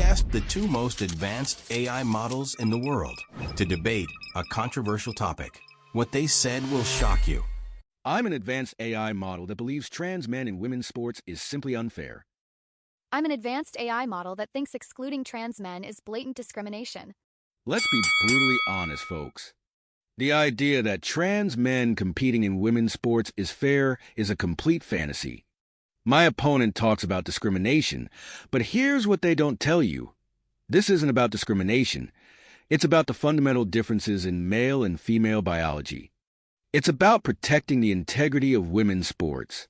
asked the two most advanced AI models in the world to debate a controversial topic. What they said will shock you. I'm an advanced AI model that believes trans men in women's sports is simply unfair. I'm an advanced AI model that thinks excluding trans men is blatant discrimination. Let's be brutally honest, folks. The idea that trans men competing in women's sports is fair is a complete fantasy. My opponent talks about discrimination, but here's what they don't tell you. This isn't about discrimination. It's about the fundamental differences in male and female biology. It's about protecting the integrity of women's sports.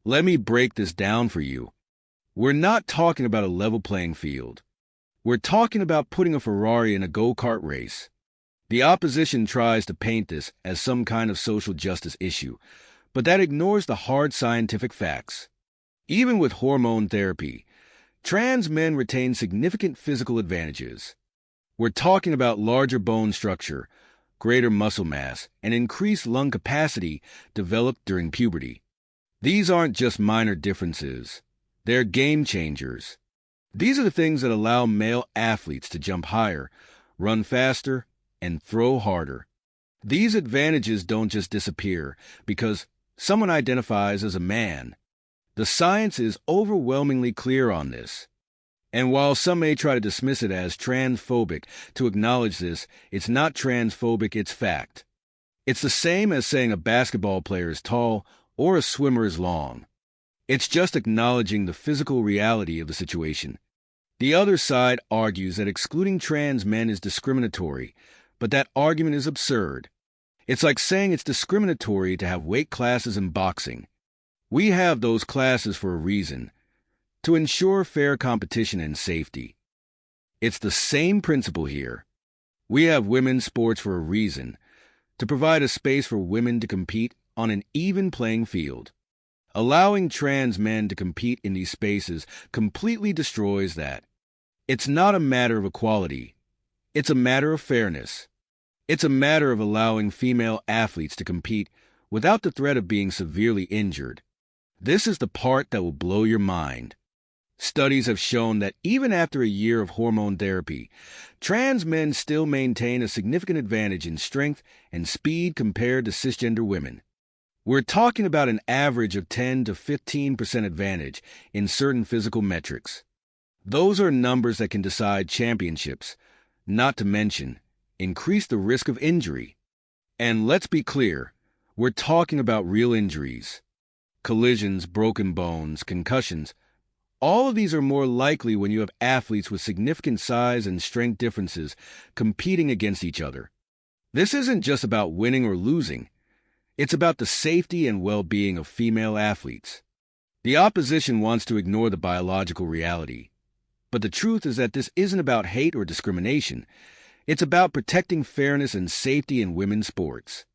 Let me break this down for you. We're not talking about a level playing field. We're talking about putting a Ferrari in a go-kart race. The opposition tries to paint this as some kind of social justice issue, but that ignores the hard scientific facts. Even with hormone therapy, trans men retain significant physical advantages. We're talking about larger bone structure, greater muscle mass, and increased lung capacity developed during puberty. These aren't just minor differences. They're game changers. These are the things that allow male athletes to jump higher, run faster, and throw harder. These advantages don't just disappear because someone identifies as a man. The science is overwhelmingly clear on this. And while some may try to dismiss it as transphobic to acknowledge this, it's not transphobic, it's fact. It's the same as saying a basketball player is tall or a swimmer is long. It's just acknowledging the physical reality of the situation. The other side argues that excluding trans men is discriminatory, but that argument is absurd. It's like saying it's discriminatory to have weight classes in boxing. We have those classes for a reason, to ensure fair competition and safety. It's the same principle here. We have women's sports for a reason, to provide a space for women to compete on an even playing field. Allowing trans men to compete in these spaces completely destroys that. It's not a matter of equality. It's a matter of fairness. It's a matter of allowing female athletes to compete without the threat of being severely injured. This is the part that will blow your mind. Studies have shown that even after a year of hormone therapy, trans men still maintain a significant advantage in strength and speed compared to cisgender women. We're talking about an average of 10 to 15% advantage in certain physical metrics. Those are numbers that can decide championships, not to mention increase the risk of injury. And let's be clear, we're talking about real injuries. Collisions, broken bones, concussions. All of these are more likely when you have athletes with significant size and strength differences competing against each other. This isn't just about winning or losing. It's about the safety and well-being of female athletes. The opposition wants to ignore the biological reality. But the truth is that this isn't about hate or discrimination. It's about protecting fairness and safety in women's sports.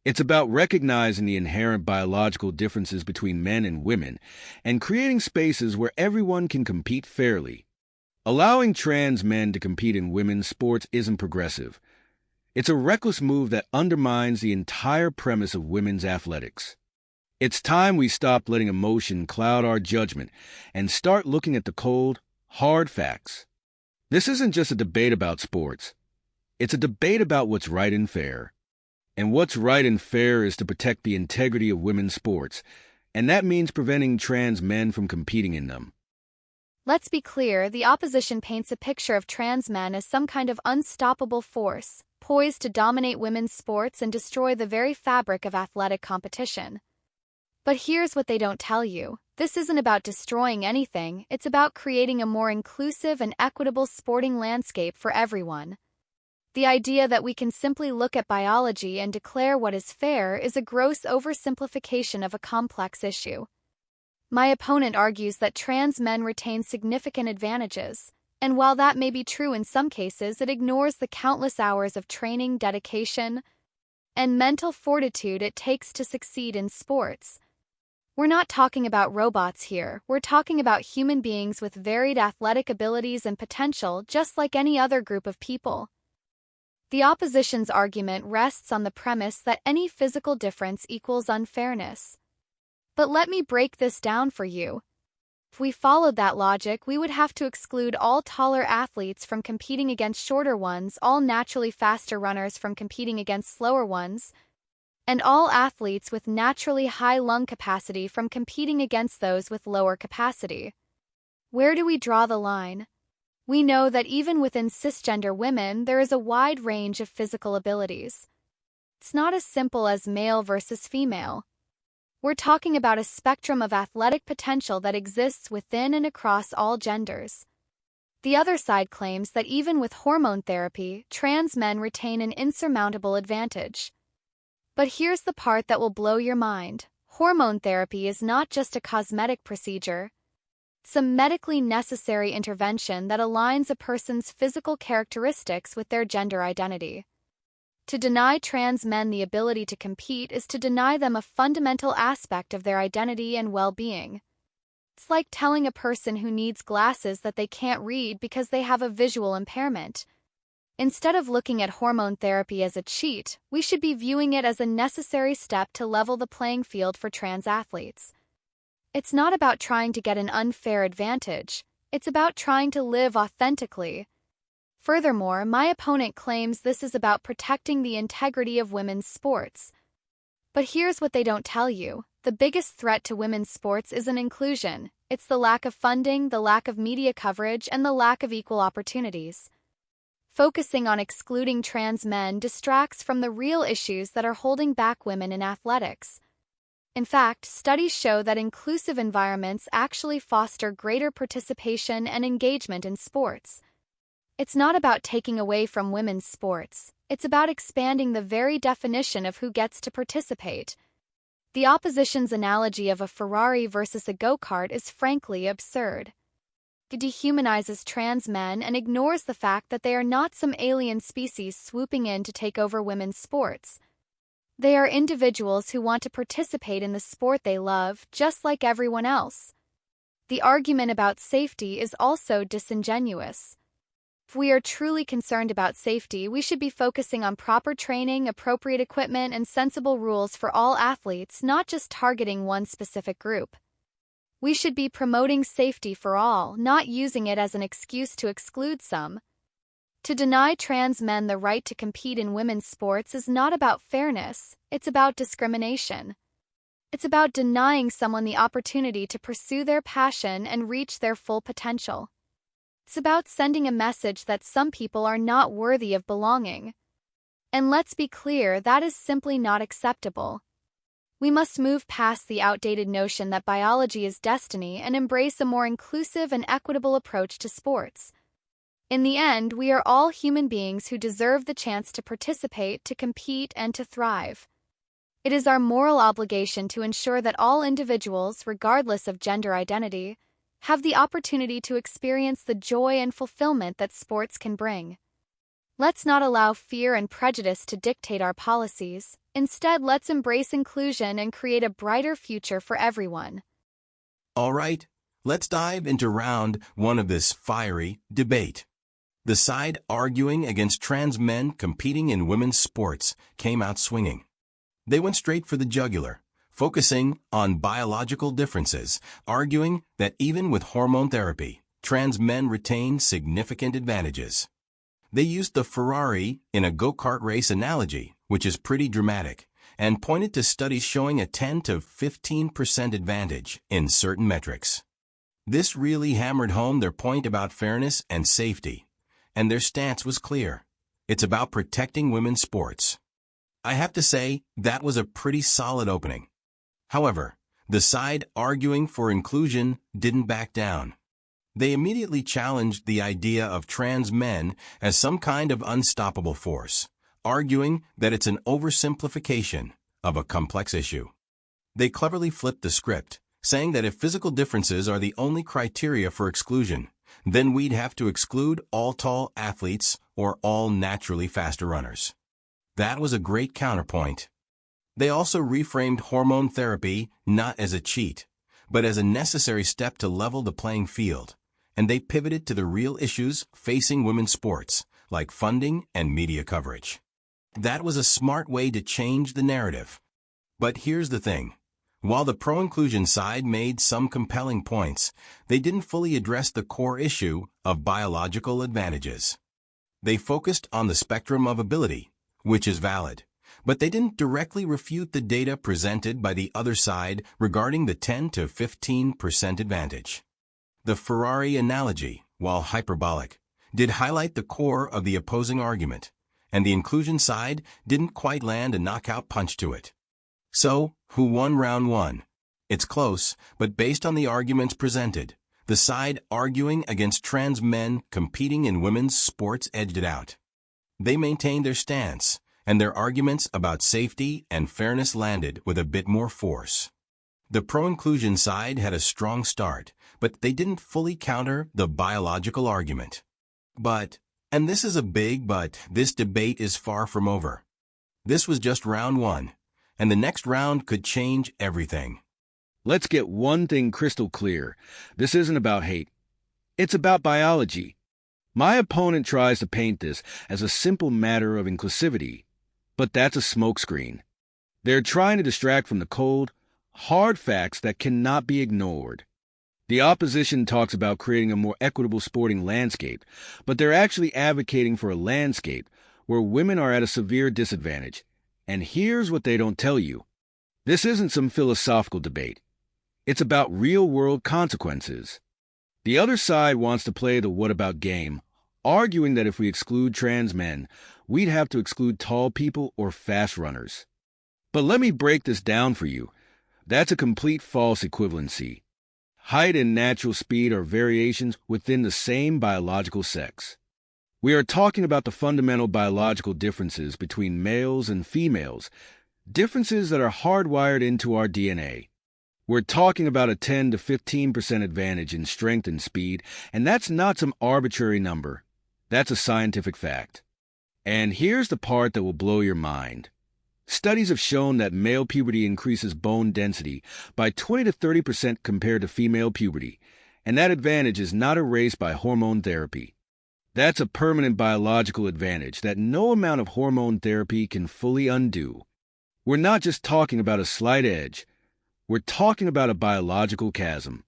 It's about recognizing the inherent biological differences between men and women and creating spaces where everyone can compete fairly. Allowing trans men to compete in women's sports isn't progressive. It's a reckless move that undermines the entire premise of women's athletics. It's time we stop letting emotion cloud our judgment and start looking at the cold, hard facts. This isn't just a debate about sports. It's a debate about what's right and fair. And what's right and fair is to protect the integrity of women's sports, and that means preventing trans men from competing in them. Let's be clear, the opposition paints a picture of trans men as some kind of unstoppable force, poised to dominate women's sports and destroy the very fabric of athletic competition. But here's what they don't tell you. This isn't about destroying anything, it's about creating a more inclusive and equitable sporting landscape for everyone. The idea that we can simply look at biology and declare what is fair is a gross oversimplification of a complex issue. My opponent argues that trans men retain significant advantages, and while that may be true in some cases, it ignores the countless hours of training, dedication, and mental fortitude it takes to succeed in sports. We're not talking about robots here, we're talking about human beings with varied athletic abilities and potential just like any other group of people. The opposition's argument rests on the premise that any physical difference equals unfairness. But let me break this down for you. If we followed that logic, we would have to exclude all taller athletes from competing against shorter ones, all naturally faster runners from competing against slower ones, and all athletes with naturally high lung capacity from competing against those with lower capacity. Where do we draw the line? We know that even within cisgender women, there is a wide range of physical abilities. It's not as simple as male versus female. We're talking about a spectrum of athletic potential that exists within and across all genders. The other side claims that even with hormone therapy, trans men retain an insurmountable advantage. But here's the part that will blow your mind. Hormone therapy is not just a cosmetic procedure. It's a medically necessary intervention that aligns a person's physical characteristics with their gender identity. To deny trans men the ability to compete is to deny them a fundamental aspect of their identity and well-being. It's like telling a person who needs glasses that they can't read because they have a visual impairment. Instead of looking at hormone therapy as a cheat, we should be viewing it as a necessary step to level the playing field for trans athletes. It's not about trying to get an unfair advantage. It's about trying to live authentically. Furthermore, my opponent claims this is about protecting the integrity of women's sports. But here's what they don't tell you. The biggest threat to women's sports isn't inclusion. It's the lack of funding, the lack of media coverage, and the lack of equal opportunities. Focusing on excluding trans men distracts from the real issues that are holding back women in athletics. In fact, studies show that inclusive environments actually foster greater participation and engagement in sports. It's not about taking away from women's sports. It's about expanding the very definition of who gets to participate. The opposition's analogy of a Ferrari versus a go-kart is frankly absurd. It dehumanizes trans men and ignores the fact that they are not some alien species swooping in to take over women's sports. They are individuals who want to participate in the sport they love, just like everyone else. The argument about safety is also disingenuous. If we are truly concerned about safety, we should be focusing on proper training, appropriate equipment, and sensible rules for all athletes, not just targeting one specific group. We should be promoting safety for all, not using it as an excuse to exclude some. To deny trans men the right to compete in women's sports is not about fairness, it's about discrimination. It's about denying someone the opportunity to pursue their passion and reach their full potential. It's about sending a message that some people are not worthy of belonging. And let's be clear, that is simply not acceptable. We must move past the outdated notion that biology is destiny and embrace a more inclusive and equitable approach to sports. In the end, we are all human beings who deserve the chance to participate, to compete, and to thrive. It is our moral obligation to ensure that all individuals, regardless of gender identity, have the opportunity to experience the joy and fulfillment that sports can bring. Let's not allow fear and prejudice to dictate our policies. Instead, let's embrace inclusion and create a brighter future for everyone. All right, let's dive into round one of this fiery debate. The side arguing against trans men competing in women's sports came out swinging. They went straight for the jugular, focusing on biological differences, arguing that even with hormone therapy, trans men retain significant advantages. They used the Ferrari in a go-kart race analogy, which is pretty dramatic, and pointed to studies showing a 10 to 15% advantage in certain metrics. This really hammered home their point about fairness and safety, and their stance was clear. It's about protecting women's sports. I have to say, that was a pretty solid opening. However, the side arguing for inclusion didn't back down. They immediately challenged the idea of trans men as some kind of unstoppable force, arguing that it's an oversimplification of a complex issue. They cleverly flipped the script, saying that if physical differences are the only criteria for exclusion, then we'd have to exclude all tall athletes or all naturally faster runners. That was a great counterpoint. They also reframed hormone therapy not as a cheat, but as a necessary step to level the playing field, and they pivoted to the real issues facing women's sports, like funding and media coverage. That was a smart way to change the narrative. But here's the thing. While the pro-inclusion side made some compelling points, they didn't fully address the core issue of biological advantages. They focused on the spectrum of ability, which is valid, but they didn't directly refute the data presented by the other side regarding the 10 to 15% advantage. The Ferrari analogy, while hyperbolic, did highlight the core of the opposing argument, and the inclusion side didn't quite land a knockout punch to it. So, who won round one? It's close, but based on the arguments presented, the side arguing against trans men competing in women's sports edged it out. They maintained their stance, and their arguments about safety and fairness landed with a bit more force. The pro-inclusion side had a strong start, but they didn't fully counter the biological argument. But, and this is a big but, this debate is far from over. This was just round one, and the next round could change everything. Let's get one thing crystal clear. This isn't about hate. It's about biology. My opponent tries to paint this as a simple matter of inclusivity, but that's a smokescreen. They're trying to distract from the cold, hard facts that cannot be ignored. The opposition talks about creating a more equitable sporting landscape, but they're actually advocating for a landscape where women are at a severe disadvantage. And here's what they don't tell you. This isn't some philosophical debate. It's about real-world consequences. The other side wants to play the what about game, arguing that if we exclude trans men, we'd have to exclude tall people or fast runners. But let me break this down for you. That's a complete false equivalency. Height and natural speed are variations within the same biological sex. We are talking about the fundamental biological differences between males and females, differences that are hardwired into our DNA. We're talking about a 10 to 15% advantage in strength and speed, and that's not some arbitrary number. That's a scientific fact. And here's the part that will blow your mind. Studies have shown that male puberty increases bone density by 20 to 30% compared to female puberty, and that advantage is not erased by hormone therapy. That's a permanent biological advantage that no amount of hormone therapy can fully undo. We're not just talking about a slight edge. We're talking about a biological chasm.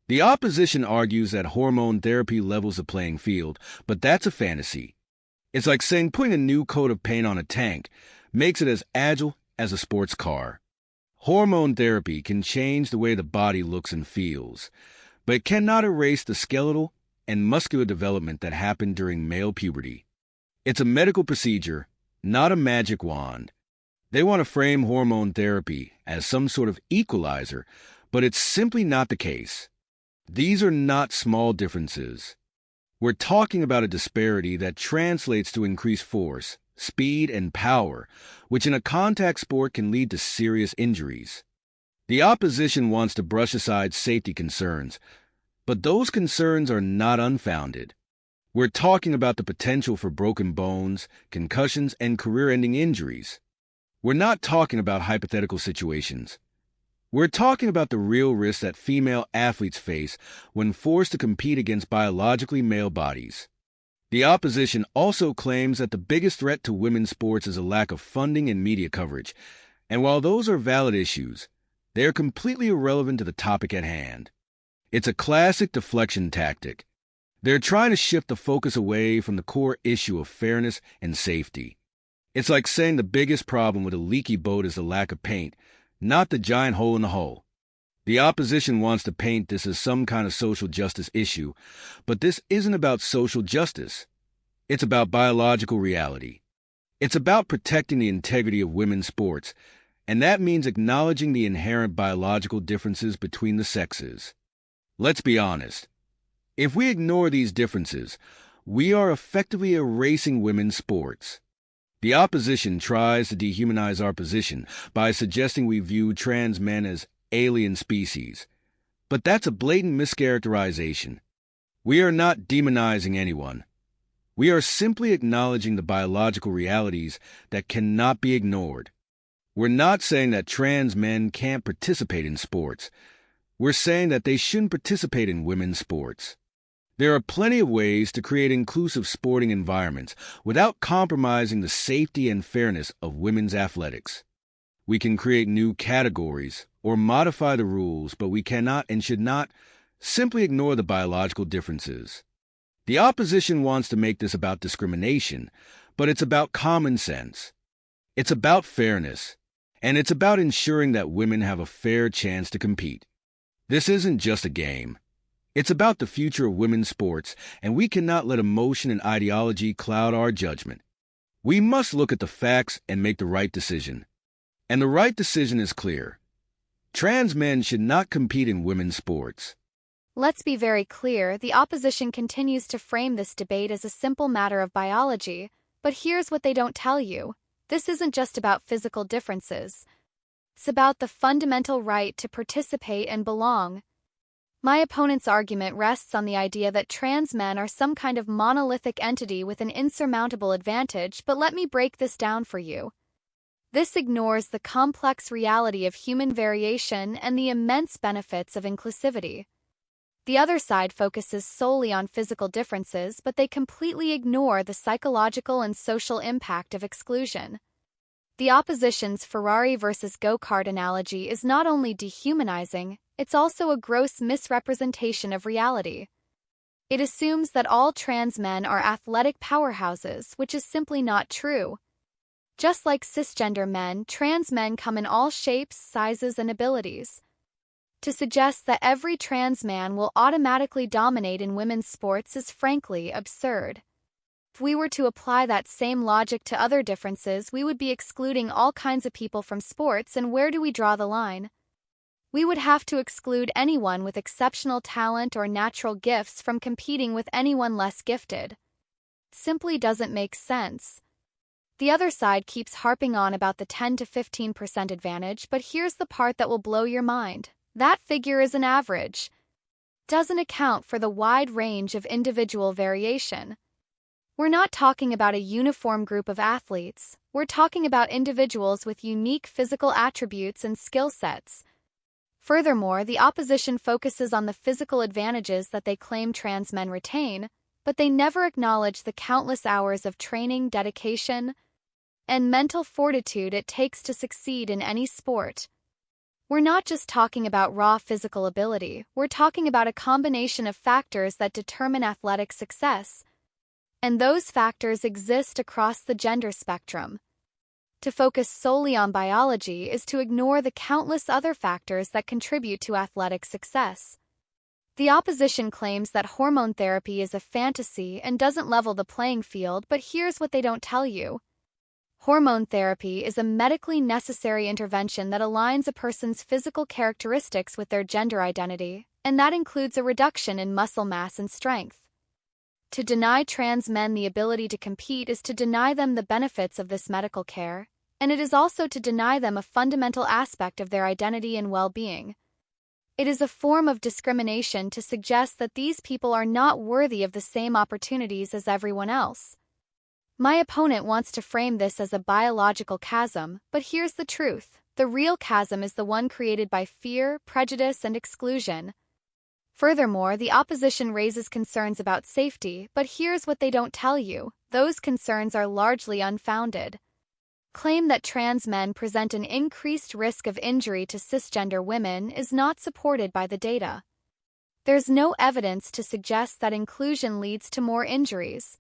The opposition argues that hormone therapy levels the playing field, but that's a fantasy. It's like saying putting a new coat of paint on a tank makes it as agile as a sports car. Hormone therapy can change the way the body looks and feels, but it cannot erase the skeletal and muscular development that happened during male puberty. It's a medical procedure, not a magic wand. They want to frame hormone therapy as some sort of equalizer, but it's simply not the case. These are not small differences. We're talking about a disparity that translates to increased force, speed, and power, which in a contact sport can lead to serious injuries. The opposition wants to brush aside safety concerns, but those concerns are not unfounded. We're talking about the potential for broken bones, concussions, and career-ending injuries. We're not talking about hypothetical situations. We're talking about the real risks that female athletes face when forced to compete against biologically male bodies. The opposition also claims that the biggest threat to women's sports is a lack of funding and media coverage, and while those are valid issues, they are completely irrelevant to the topic at hand. It's a classic deflection tactic. They're trying to shift the focus away from the core issue of fairness and safety. It's like saying the biggest problem with a leaky boat is the lack of paint, not the giant hole in the hull. The opposition wants to paint this as some kind of social justice issue, but this isn't about social justice. It's about biological reality. It's about protecting the integrity of women's sports, and that means acknowledging the inherent biological differences between the sexes. Let's be honest. If we ignore these differences, we are effectively erasing women's sports. The opposition tries to dehumanize our position by suggesting we view trans men as alien species. But that's a blatant mischaracterization. We are not demonizing anyone. We are simply acknowledging the biological realities that cannot be ignored. We're not saying that trans men can't participate in sports. We're saying that they shouldn't participate in women's sports. There are plenty of ways to create inclusive sporting environments without compromising the safety and fairness of women's athletics. We can create new categories or modify the rules, but we cannot and should not simply ignore the biological differences. The opposition wants to make this about discrimination, but it's about common sense. It's about fairness, and it's about ensuring that women have a fair chance to compete. This isn't just a game. It's about the future of women's sports, and we cannot let emotion and ideology cloud our judgment. We must look at the facts and make the right decision. And the right decision is clear. Trans men should not compete in women's sports. Let's be very clear, the opposition continues to frame this debate as a simple matter of biology, but here's what they don't tell you. This isn't just about physical differences. It's about the fundamental right to participate and belong. My opponent's argument rests on the idea that trans men are some kind of monolithic entity with an insurmountable advantage, but let me break this down for you. This ignores the complex reality of human variation and the immense benefits of inclusivity. The other side focuses solely on physical differences, but they completely ignore the psychological and social impact of exclusion. The opposition's Ferrari versus go-kart analogy is not only dehumanizing, it's also a gross misrepresentation of reality. It assumes that all trans men are athletic powerhouses, which is simply not true. Just like cisgender men, trans men come in all shapes, sizes, and abilities. To suggest that every trans man will automatically dominate in women's sports is frankly absurd. If we were to apply that same logic to other differences, we would be excluding all kinds of people from sports, and where do we draw the line? We would have to exclude anyone with exceptional talent or natural gifts from competing with anyone less gifted. It simply doesn't make sense. The other side keeps harping on about the 10 to 15% advantage, but here's the part that will blow your mind. That figure is an average. It doesn't account for the wide range of individual variation. We're not talking about a uniform group of athletes. We're talking about individuals with unique physical attributes and skill sets. Furthermore, the opposition focuses on the physical advantages that they claim trans men retain, but they never acknowledge the countless hours of training, dedication, and mental fortitude it takes to succeed in any sport. We're not just talking about raw physical ability, we're talking about a combination of factors that determine athletic success. And those factors exist across the gender spectrum. To focus solely on biology is to ignore the countless other factors that contribute to athletic success. The opposition claims that hormone therapy is a fantasy and doesn't level the playing field, but here's what they don't tell you. Hormone therapy is a medically necessary intervention that aligns a person's physical characteristics with their gender identity, and that includes a reduction in muscle mass and strength. To deny trans men the ability to compete is to deny them the benefits of this medical care, and it is also to deny them a fundamental aspect of their identity and well-being. It is a form of discrimination to suggest that these people are not worthy of the same opportunities as everyone else. My opponent wants to frame this as a biological chasm, but here's the truth. The real chasm is the one created by fear, prejudice, and exclusion. Furthermore, the opposition raises concerns about safety, but here's what they don't tell you. Those concerns are largely unfounded. Claim that trans men present an increased risk of injury to cisgender women is not supported by the data. There's no evidence to suggest that inclusion leads to more injuries.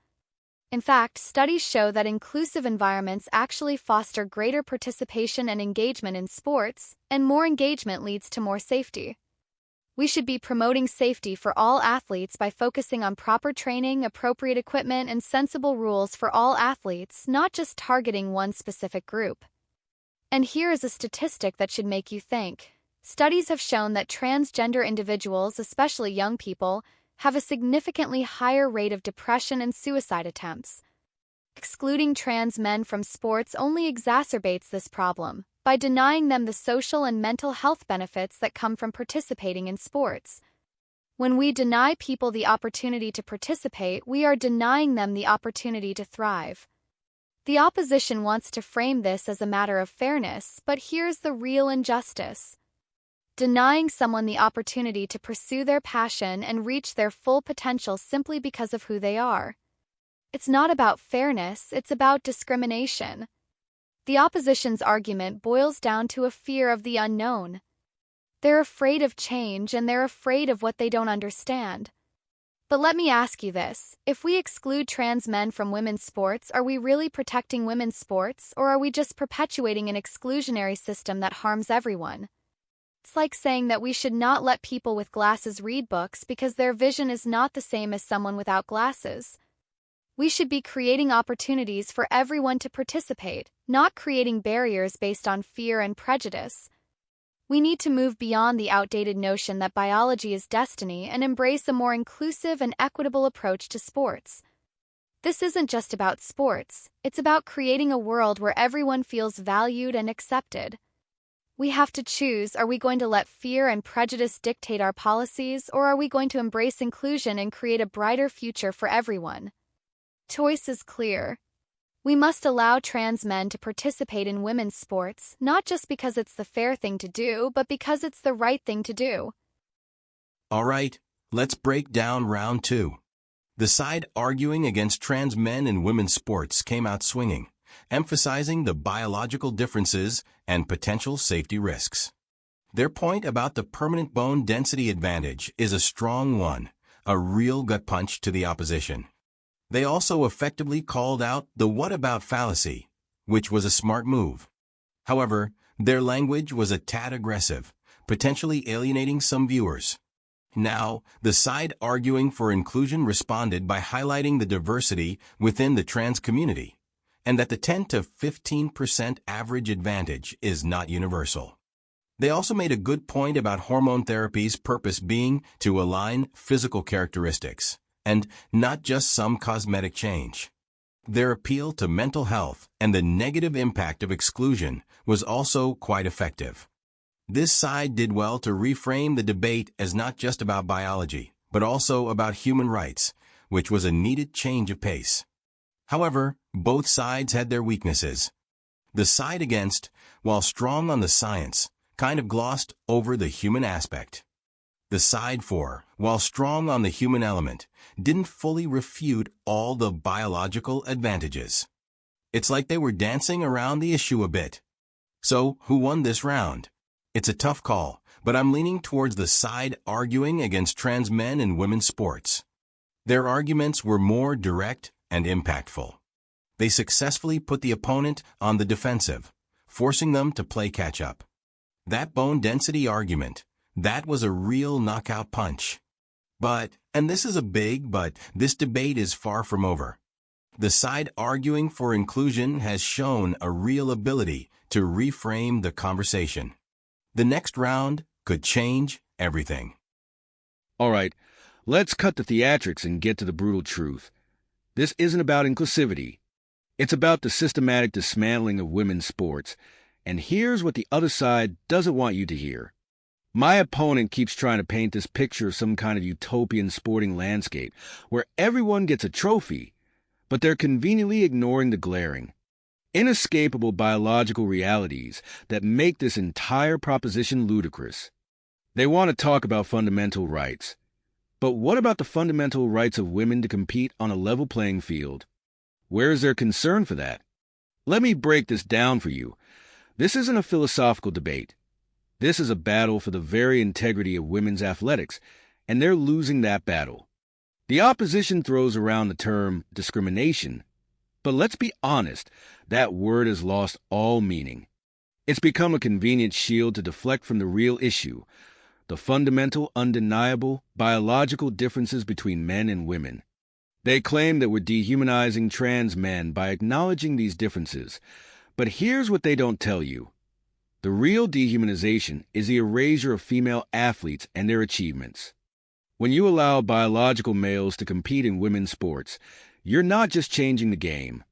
In fact, studies show that inclusive environments actually foster greater participation and engagement in sports, and more engagement leads to more safety. We should be promoting safety for all athletes by focusing on proper training, appropriate equipment, and sensible rules for all athletes, not just targeting one specific group. And here is a statistic that should make you think. Studies have shown that transgender individuals, especially young people, have a significantly higher rate of depression and suicide attempts. Excluding trans men from sports only exacerbates this problem by denying them the social and mental health benefits that come from participating in sports. When we deny people the opportunity to participate, we are denying them the opportunity to thrive. The opposition wants to frame this as a matter of fairness, but here's the real injustice. Denying someone the opportunity to pursue their passion and reach their full potential simply because of who they are. It's not about fairness, it's about discrimination. The opposition's argument boils down to a fear of the unknown. They're afraid of change and they're afraid of what they don't understand. But let me ask you this, if we exclude trans men from women's sports, are we really protecting women's sports, or are we just perpetuating an exclusionary system that harms everyone? It's like saying that we should not let people with glasses read books because their vision is not the same as someone without glasses. We should be creating opportunities for everyone to participate, not creating barriers based on fear and prejudice. We need to move beyond the outdated notion that biology is destiny and embrace a more inclusive and equitable approach to sports. This isn't just about sports, it's about creating a world where everyone feels valued and accepted. We have to choose, are we going to let fear and prejudice dictate our policies, or are we going to embrace inclusion and create a brighter future for everyone? Choice is clear. We must allow trans men to participate in women's sports, not just because it's the fair thing to do, but because it's the right thing to do. All right, let's break down round 2. The side arguing against trans men in women's sports came out swinging, emphasizing the biological differences and potential safety risks. Their point about the permanent bone density advantage is a strong one, a real gut punch to the opposition. They also effectively called out the "what about" fallacy, which was a smart move. However, their language was a tad aggressive, potentially alienating some viewers. Now, the side arguing for inclusion responded by highlighting the diversity within the trans community, and that the 10 to 15% average advantage is not universal. They also made a good point about hormone therapy's purpose being to align physical characteristics, and not just some cosmetic change. Their appeal to mental health and the negative impact of exclusion was also quite effective. This side did well to reframe the debate as not just about biology, but also about human rights, which was a needed change of pace. However, both sides had their weaknesses. The side against, while strong on the science, kind of glossed over the human aspect. The side for, while strong on the human element, didn't fully refute all the biological advantages. It's like they were dancing around the issue a bit. So, who won this round? It's a tough call, but I'm leaning towards the side arguing against trans men in women's sports. Their arguments were more direct and impactful. They successfully put the opponent on the defensive, forcing them to play catch-up. That bone density argument, that was a real knockout punch. But, and this is a big but, this debate is far from over. The side arguing for inclusion has shown a real ability to reframe the conversation. The next round could change everything. All right, let's cut the theatrics and get to the brutal truth. This isn't about inclusivity. It's about the systematic dismantling of women's sports. And here's what the other side doesn't want you to hear. My opponent keeps trying to paint this picture of some kind of utopian sporting landscape where everyone gets a trophy, but they're conveniently ignoring the glaring, inescapable biological realities that make this entire proposition ludicrous. They want to talk about fundamental rights. But what about the fundamental rights of women to compete on a level playing field? Where is their concern for that? Let me break this down for you. This isn't a philosophical debate. This is a battle for the very integrity of women's athletics, and they're losing that battle. The opposition throws around the term discrimination, but let's be honest, that word has lost all meaning. It's become a convenient shield to deflect from the real issue, the fundamental, undeniable, biological differences between men and women. They claim that we're dehumanizing trans men by acknowledging these differences, but here's what they don't tell you. The real dehumanization is the erasure of female athletes and their achievements. When you allow biological males to compete in women's sports, you're not just changing the game.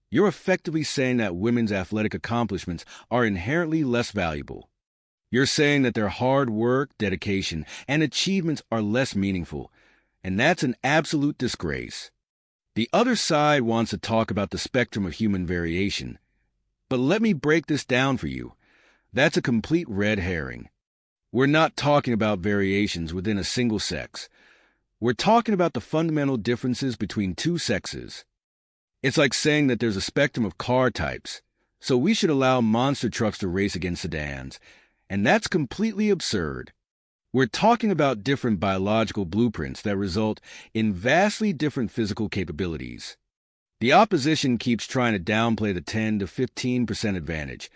You're effectively saying that women's athletic accomplishments are inherently less valuable. You're saying that their hard work, dedication, and achievements are less meaningful, and that's an absolute disgrace. The other side wants to talk about the spectrum of human variation, but let me break this down for you. That's a complete red herring. We're not talking about variations within a single sex. We're talking about the fundamental differences between two sexes. It's like saying that there's a spectrum of car types, so we should allow monster trucks to race against sedans, And that's completely absurd. We're talking about different biological blueprints that result in vastly different physical capabilities. The opposition keeps trying to downplay the 10 to 15% advantage.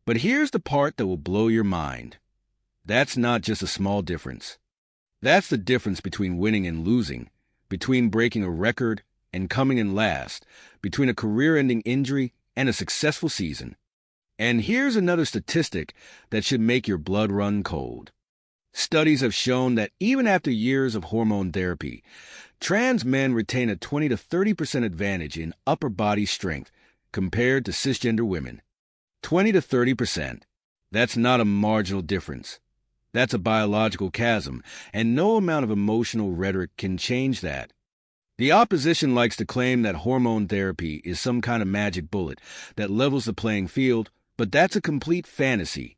But here's the part that will blow your mind. That's not just a small difference. That's the difference between winning and losing, between breaking a record and coming in last, between a career-ending injury and a successful season. And here's another statistic that should make your blood run cold. Studies have shown that even after years of hormone therapy, trans men retain a 20 to 30% advantage in upper body strength compared to cisgender women. 20 to 30%. That's not a marginal difference. That's a biological chasm, and no amount of emotional rhetoric can change that. The opposition likes to claim that hormone therapy is some kind of magic bullet that levels the playing field, but that's a complete fantasy.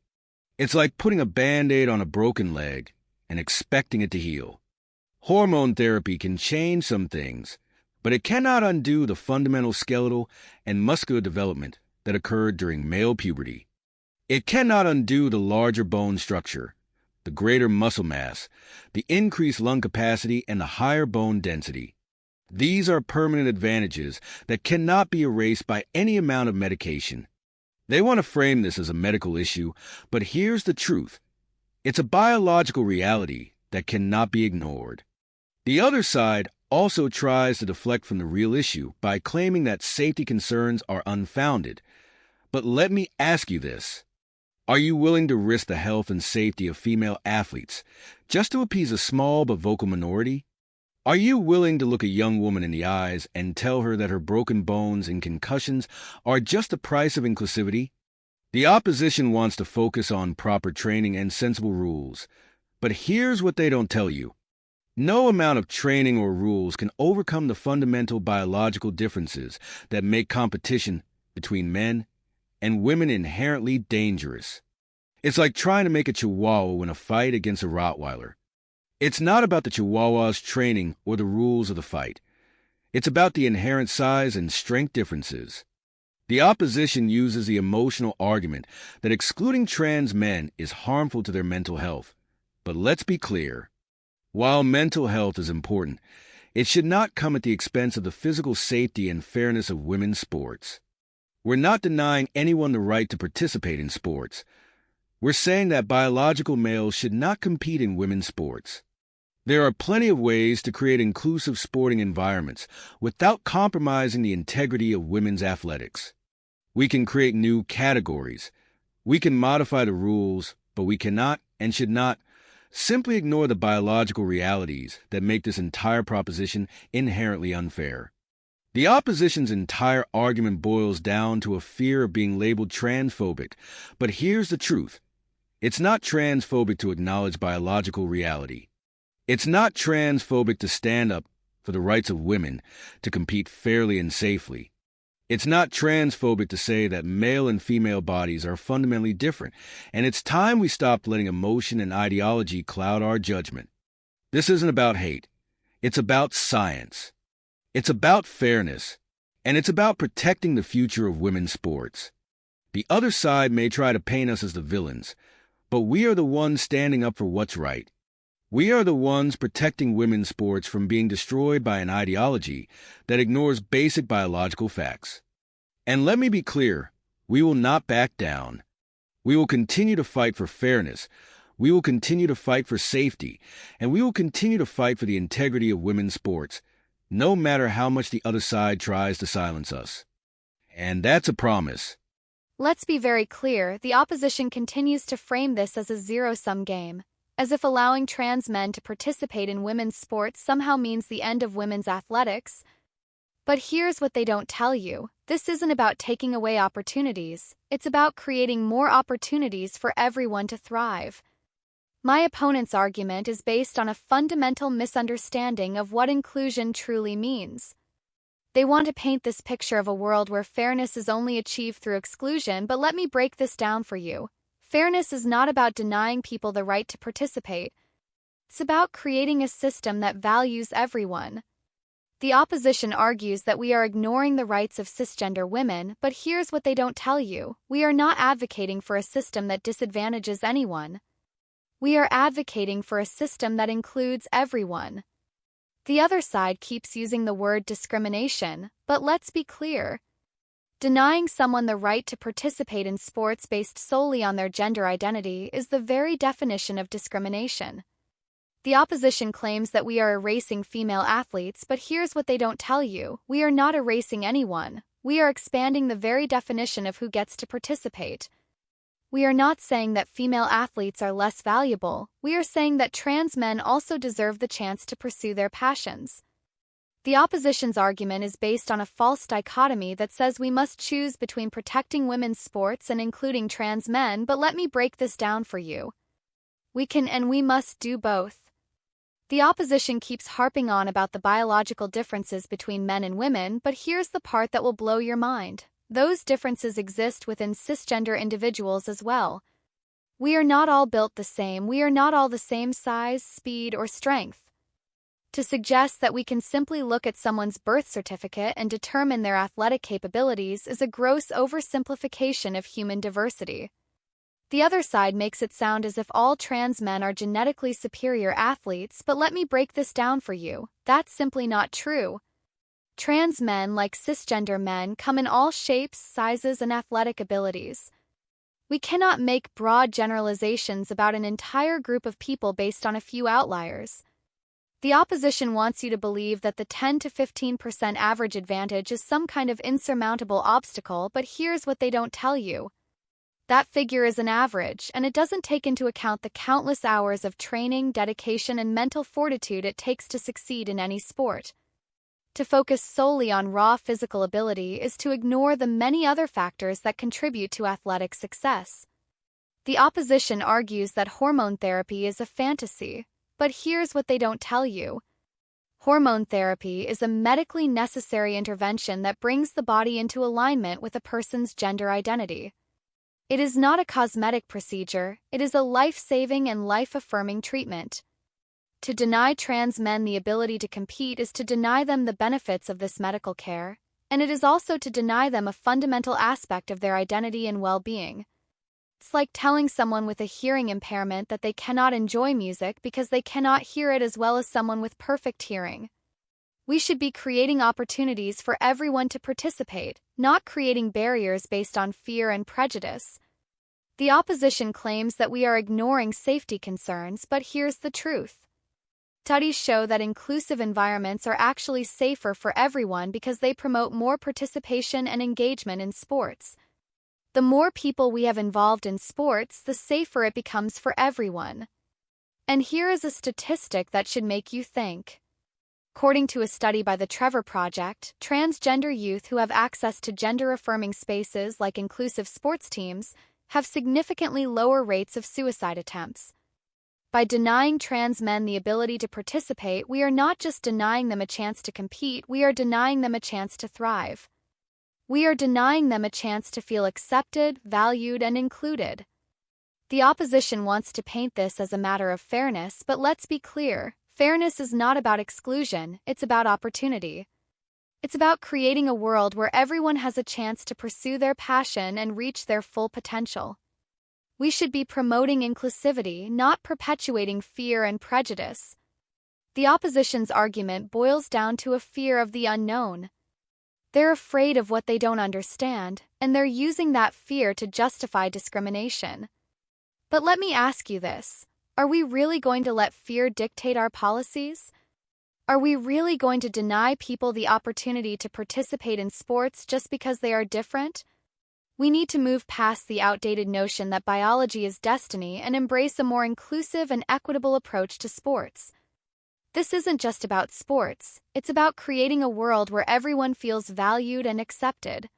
It's like putting a Band-Aid on a broken leg and expecting it to heal. Hormone therapy can change some things, but it cannot undo the fundamental skeletal and muscular development that occurred during male puberty. It cannot undo the larger bone structure, the greater muscle mass, the increased lung capacity, and the higher bone density. These are permanent advantages that cannot be erased by any amount of medication. They want to frame this as a medical issue, but here's the truth. It's a biological reality that cannot be ignored. The other side also tries to deflect from the real issue by claiming that safety concerns are unfounded. But let me ask you this. Are you willing to risk the health and safety of female athletes just to appease a small but vocal minority? Are you willing to look a young woman in the eyes and tell her that her broken bones and concussions are just the price of inclusivity? The opposition wants to focus on proper training and sensible rules, but here's what they don't tell you. No amount of training or rules can overcome the fundamental biological differences that make competition between men and women inherently dangerous. It's like trying to make a Chihuahua win a fight against a Rottweiler. It's not about the Chihuahua's training or the rules of the fight. It's about the inherent size and strength differences. The opposition uses the emotional argument that excluding trans men is harmful to their mental health. But let's be clear. While mental health is important, it should not come at the expense of the physical safety and fairness of women's sports. We're not denying anyone the right to participate in sports. We're saying that biological males should not compete in women's sports. There are plenty of ways to create inclusive sporting environments without compromising the integrity of women's athletics. We can create new categories. We can modify the rules, but we cannot and should not simply ignore the biological realities that make this entire proposition inherently unfair. The opposition's entire argument boils down to a fear of being labeled transphobic, but here's the truth. It's not transphobic to acknowledge biological reality. It's not transphobic to stand up for the rights of women to compete fairly and safely. It's not transphobic to say that male and female bodies are fundamentally different, and it's time we stopped letting emotion and ideology cloud our judgment. This isn't about hate. It's about science. It's about fairness, and it's about protecting the future of women's sports. The other side may try to paint us as the villains, but we are the ones standing up for what's right. We are the ones protecting women's sports from being destroyed by an ideology that ignores basic biological facts. And let me be clear, we will not back down. We will continue to fight for fairness. We will continue to fight for safety, and we will continue to fight for the integrity of women's sports, no matter how much the other side tries to silence us. And that's a promise. Let's be very clear, the opposition continues to frame this as a zero-sum game, as if allowing trans men to participate in women's sports somehow means the end of women's athletics. But here's what they don't tell you. This isn't about taking away opportunities. It's about creating more opportunities for everyone to thrive. My opponent's argument is based on a fundamental misunderstanding of what inclusion truly means. They want to paint this picture of a world where fairness is only achieved through exclusion, but let me break this down for you. Fairness is not about denying people the right to participate. It's about creating a system that values everyone. The opposition argues that we are ignoring the rights of cisgender women, but here's what they don't tell you. We are not advocating for a system that disadvantages anyone. We are advocating for a system that includes everyone. The other side keeps using the word discrimination, but let's be clear. Denying someone the right to participate in sports based solely on their gender identity is the very definition of discrimination. The opposition claims that we are erasing female athletes, but here's what they don't tell you. We are not erasing anyone. We are expanding the very definition of who gets to participate. We are not saying that female athletes are less valuable. We are saying that trans men also deserve the chance to pursue their passions. The opposition's argument is based on a false dichotomy that says we must choose between protecting women's sports and including trans men, but let me break this down for you. We can and we must do both. The opposition keeps harping on about the biological differences between men and women, but here's the part that will blow your mind. Those differences exist within cisgender individuals as well. We are not all built the same. We are not all the same size, speed, or strength. To suggest that we can simply look at someone's birth certificate and determine their athletic capabilities is a gross oversimplification of human diversity. The other side makes it sound as if all trans men are genetically superior athletes, but let me break this down for you. That's simply not true. Trans men, like cisgender men, come in all shapes, sizes, and athletic abilities. We cannot make broad generalizations about an entire group of people based on a few outliers. The opposition wants you to believe that the 10 to 15% average advantage is some kind of insurmountable obstacle, but here's what they don't tell you. That figure is an average, and it doesn't take into account the countless hours of training, dedication, and mental fortitude it takes to succeed in any sport. To focus solely on raw physical ability is to ignore the many other factors that contribute to athletic success. The opposition argues that hormone therapy is a fantasy, but here's what they don't tell you. Hormone therapy is a medically necessary intervention that brings the body into alignment with a person's gender identity. It is not a cosmetic procedure, it is a life-saving and life-affirming treatment. To deny trans men the ability to compete is to deny them the benefits of this medical care, and it is also to deny them a fundamental aspect of their identity and well-being. It's like telling someone with a hearing impairment that they cannot enjoy music because they cannot hear it as well as someone with perfect hearing. We should be creating opportunities for everyone to participate, not creating barriers based on fear and prejudice. The opposition claims that we are ignoring safety concerns, but here's the truth. Studies show that inclusive environments are actually safer for everyone because they promote more participation and engagement in sports. The more people we have involved in sports, the safer it becomes for everyone. And here is a statistic that should make you think. According to a study by the Trevor Project, transgender youth who have access to gender-affirming spaces like inclusive sports teams have significantly lower rates of suicide attempts. By denying trans men the ability to participate, we are not just denying them a chance to compete, we are denying them a chance to thrive. We are denying them a chance to feel accepted, valued, and included. The opposition wants to paint this as a matter of fairness, but let's be clear, fairness is not about exclusion, it's about opportunity. It's about creating a world where everyone has a chance to pursue their passion and reach their full potential. We should be promoting inclusivity, not perpetuating fear and prejudice. The opposition's argument boils down to a fear of the unknown. They're afraid of what they don't understand, and they're using that fear to justify discrimination. But let me ask you this. Are we really going to let fear dictate our policies? Are we really going to deny people the opportunity to participate in sports just because they are different? We need to move past the outdated notion that biology is destiny and embrace a more inclusive and equitable approach to sports. This isn't just about sports, it's about creating a world where everyone feels valued and accepted.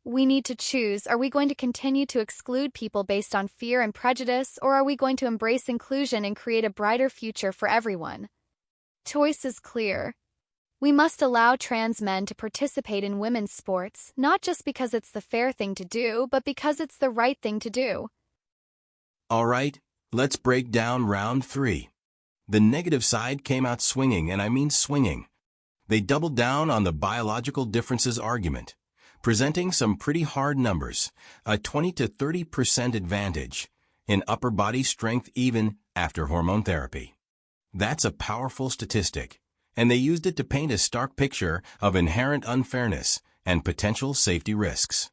We need to choose, are we going to continue to exclude people based on fear and prejudice, or are we going to embrace inclusion and create a brighter future for everyone? Choice is clear. We must allow trans men to participate in women's sports, not just because it's the fair thing to do, but because it's the right thing to do. All right, let's break down round 3. The negative side came out swinging, and I mean swinging. They doubled down on the biological differences argument, presenting some pretty hard numbers, a 20 to 30% advantage in upper body strength even after hormone therapy. That's a powerful statistic, and they used it to paint a stark picture of inherent unfairness and potential safety risks.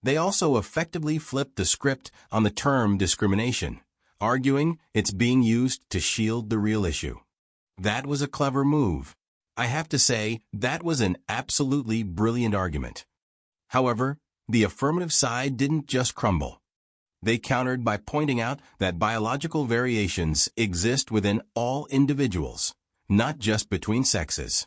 They also effectively flipped the script on the term discrimination, arguing it's being used to shield the real issue. That was a clever move. I have to say, that was an absolutely brilliant argument. However, the affirmative side didn't just crumble. They countered by pointing out that biological variations exist within all individuals, not just between sexes.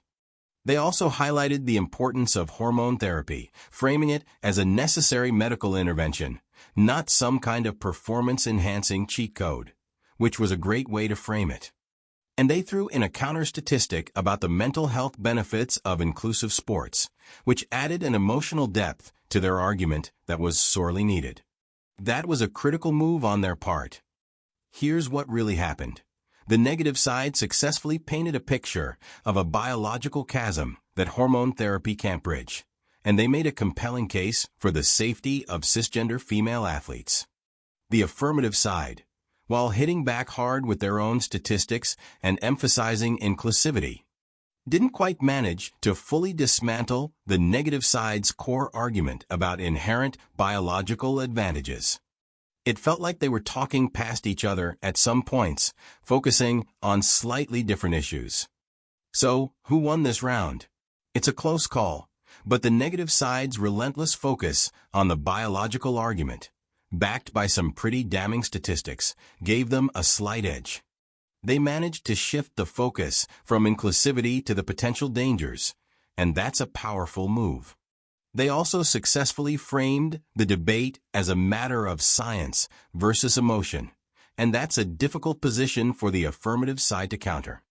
They also highlighted the importance of hormone therapy, framing it as a necessary medical intervention, not some kind of performance-enhancing cheat code, which was a great way to frame it. And they threw in a counter statistic about the mental health benefits of inclusive sports, which added an emotional depth to their argument that was sorely needed. That was a critical move on their part. Here's what really happened. The negative side successfully painted a picture of a biological chasm that hormone therapy can't bridge, and they made a compelling case for the safety of cisgender female athletes. The affirmative side, while hitting back hard with their own statistics and emphasizing inclusivity, didn't quite manage to fully dismantle the negative side's core argument about inherent biological advantages. It felt like they were talking past each other at some points, focusing on slightly different issues. So, who won this round? It's a close call, but the negative side's relentless focus on the biological argument, backed by some pretty damning statistics, gave them a slight edge. They managed to shift the focus from inclusivity to the potential dangers, and that's a powerful move. They also successfully framed the debate as a matter of science versus emotion, and that's a difficult position for the affirmative side to counter.